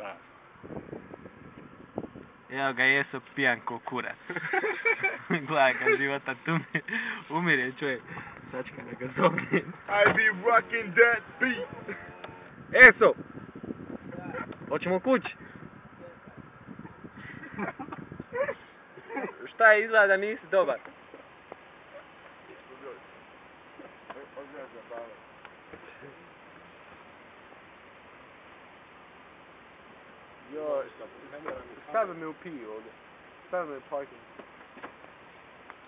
šta? Evo ga jeso pijan ko kurac. Gledaj ga života, tu umire čovjek. Sačka da ga zovem. I be rocking that beat. Eso! Hoćemo kući? Šta je, izgleda da nisi dobar? Joj, stavi me u piju ovdje. Stavi me u parking.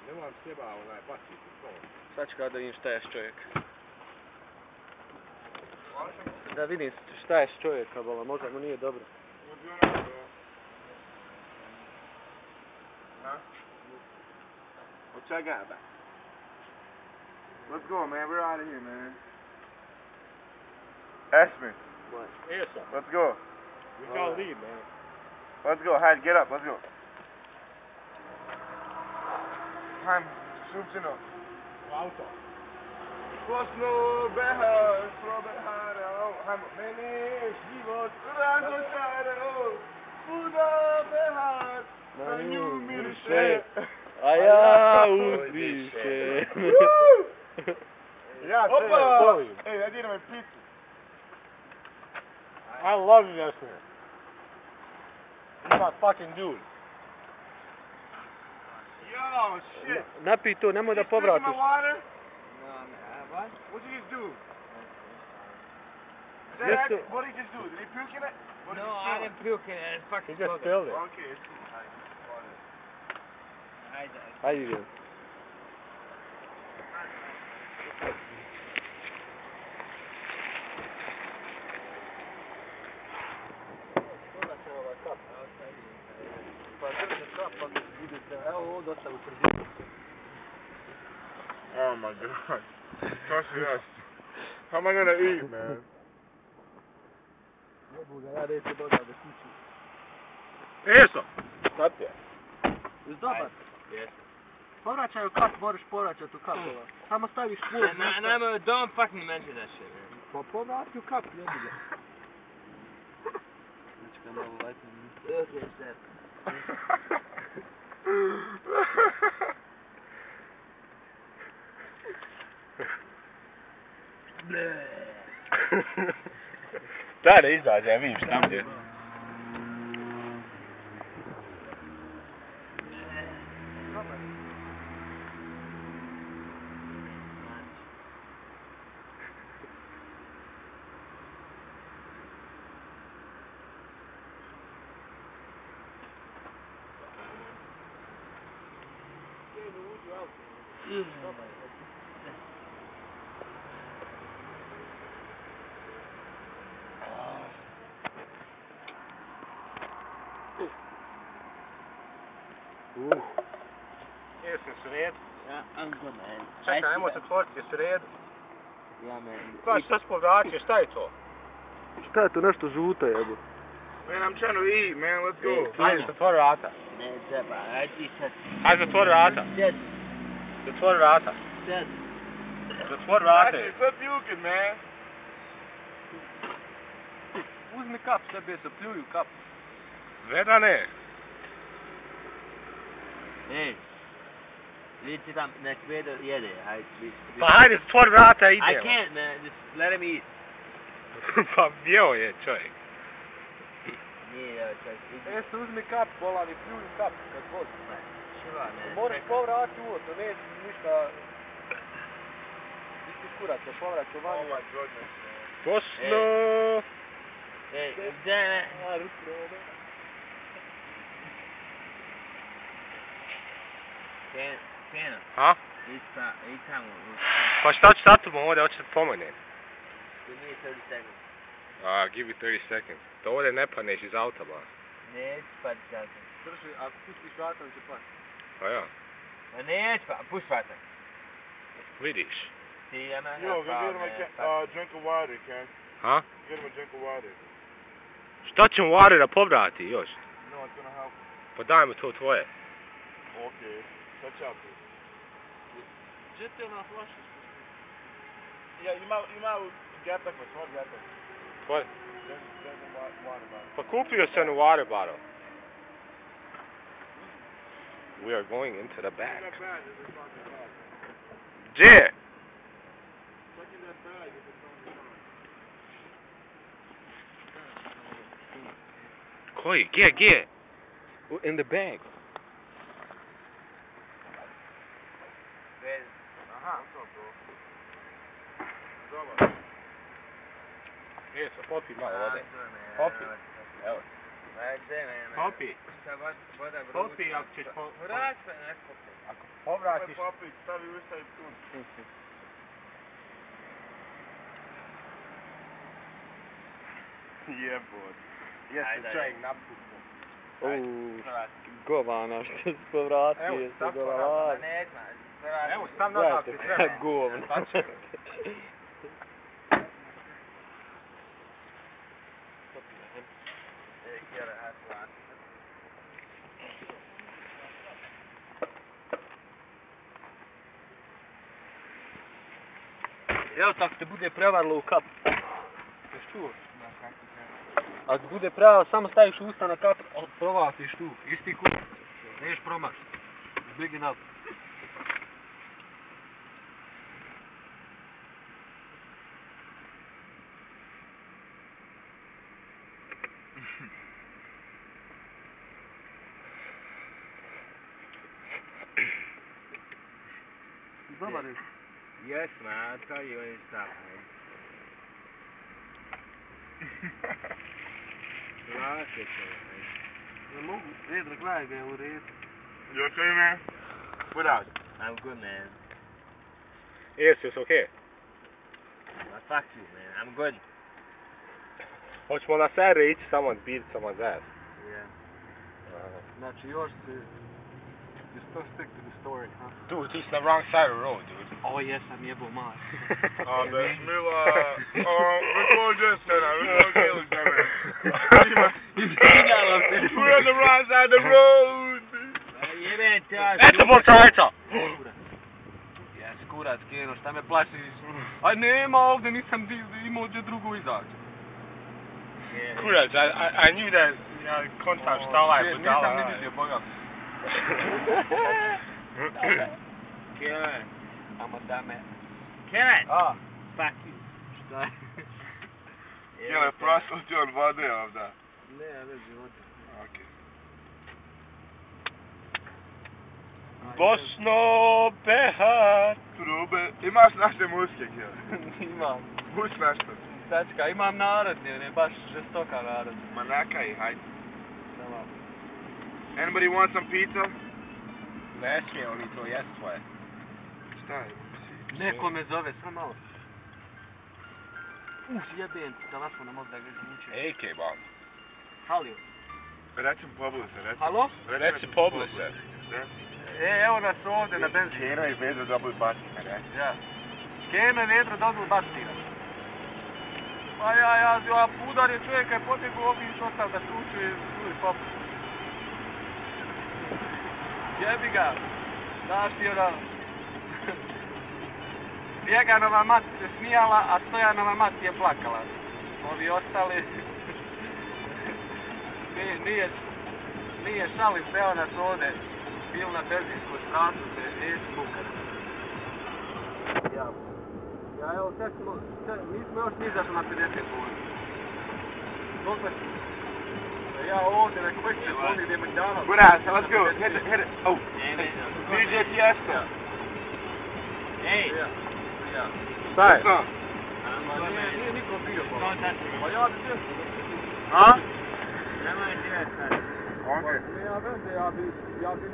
Ne moram sjeba onaj baciti to. Sačka da vidim šta je s čovjeka. Da vidim šta je s čovjeka, bola, možda mu nije dobro. What y'all got back? Let's go, man. We're out of here, man. Ashman. What? Yes, sir. Let's go. We gotta leave, man. Let's go. Hyde, get up. Let's go. Hyde, skupštino. Auto. Poslo behar, hajmo, meni je život razočarao, svuda behar, na nju miriše, a ja uzdišem. Ja te volim. Ej, ja diram pitu. I love you, Nestor. You're my fucking dude. Yo, shit. Napij to, nemoj da You povratiš. drinking my water? No, man, what? What'd you just do? Just to- What did he just do? Did he puke in it? What did No, he I spill? didn't puke in it. It's fucking He just spoken. spilled it. Okay, it's cool. How you doing? Oh my god. Trust me, that's... How am I gonna eat, man? Eso! Stop that. Jesi dobar? Povraćaj u kap, moraš povraćati u kap. Samo staviš kvot. Don't fucking mention that shit, man. Pa povrati u kap, jebi ga. Znači ga malo lajtno. Okay, sad. Daj da izađe, ja vidim šta mi je. Jesi u redu? Ja, I'm good, man. Čekaj, nemoj se otvoriti, jesi u redu? Ja, man. Pa šta si povratio, šta je to? Šta je to nešto žuto, jebo? Man, I'm trying to eat, man, let's go. Ajde, zatvori vrata. Ne, treba, ajde ti sad. Ajde, zatvori vrata. Sjedi, Zatvori vrata. sjedi. Zatvori vrata. Actually, quit puking, man. Uzmi kap, sve beso, pljuju kap. Vedane. Ej, vidi tam, nek Vedo jede, hajde. Pa hajde, zatvori vrata, I idemo. can't, man, just let him eat. Pa jeo je čovjek. Nije, evo čak, vidi. Jesi uzmi kap, bolavi, pljuju kap, kad god. Šiva, ne. Moraš povrati uvo, to neće ništa... Ti kurac, da povraću Oh vani. my goodness, man. Posno! Ej, gdje ne? Pena, A? i tamo. Pa šta ću sa tobom ovdje, hoćeš da pomognem? Give me 30 seconds. Give you 30 seconds. Da ovdje ne paneš iz auta, ba. Neću pa sad. Drži, ako pustiš vrata, će pati. Pa ja. Ma neću pa, puš vatan. Vidiš. Ti ja me Yo, go get him a drink of water, Ken. Ha? Get him a drink of water. Šta će mu Vare da povrati još? No, it's gonna help. Pa daj mi to tvoje. Okay. Catch up, dude. Gdje ti ona flaša? Ja, ima gatak, svoj gatak. Tvoje? Drink water, man. Pa kupio sam u water bottle. We are going into the back. Gdje? Koji? Gdje? In the bag. Aha. Dobar. Jesu, popi malo vode. Popi. Evo. Popi. Popi, ako ćeš ako povratiš... Popi, stavi usta i tun. Jebot. Jesam čovjek napustio. Govana što se povratio. Evo, stav to. Evo, stav nazad ti treba. Govna. Evo tako te bude prevarilo u kap. Ješ čuo? Ako bude prevarilo, samo staviš usta na kap, provatiš tu. Isti kut. Neš promaš. Big enough. Dobar je. Yes, man. I'll tell you when you stop, man. Lock it, man. Ne mogu, Vedra, gledaj ga je u redu. You okay, man? What else? I'm good, man. Yes, it's okay. Fuck you, man. I'm good. Hoćemo na Saturday ići someone beat someone's ass. Yeah. Znači, još se... You still stick to the story, huh? Dude, he's on the wrong side of the road, dude. O, jesam jebo maj. Bismillah. Record just now. Record Gaelic, man. Izvinjavam se. We're on the wrong side of the road. Jebem ti ja. Eto, policajca! Jes, kurac, Keno, šta me plašiš? Aj, nema ovdje, nisam imao gdje drugo izaći. Kurac, I knew that kontam štala je budala. Nisam ni vidio, boga. Kene. Amo dame. Kene! A. Fuck you. Šta je? Jel, prasao ti od vode ovdje? Ne, ne života. Okej. Bosno, Behar. Probe. Imaš naše muske, Kjell? Imam. Puš nešto. Sačka, imam narodni, on je baš žestoka narod. Ma neka ih, hajde. Samo. Anybody want some pizza? Ne smije oni to jest tvoje. Šta je? Neko me zove, samo malo. Jebem ti telefon, ne mogu da ga izvučem. AK bomb. Halio. Recim Poblise, recim. Halo? Reci Poblise. Evo nas ovdje na benzinu. Keno i Vedra dobili bačine, ne? Ja. Keno i Vedra dobili bačina. Pa ja udar je čovjeka i pobjegu ovdje i ostav da sluču i drugi poput. Jebi ga. Znaš ti ona... Bjeganova mat se smijala, a Stojanova mat je plakala. Ovi ostali... Nije šalim se, evo nas ovdje. Bil na benzinskoj stratu, se neći bukar. Ja evo, nismo još ni izašli na 50 puta. Dokle si? Ja ovdje, neko već se ovdje gdje je McDonald's. Buraz, let's go, hit it, oh. DJ Fiesta. Ej! Šta je? Šta? Nije niko bio, pa ja bi bio. A? Nemoj ti reći sad. Okej. Ja bi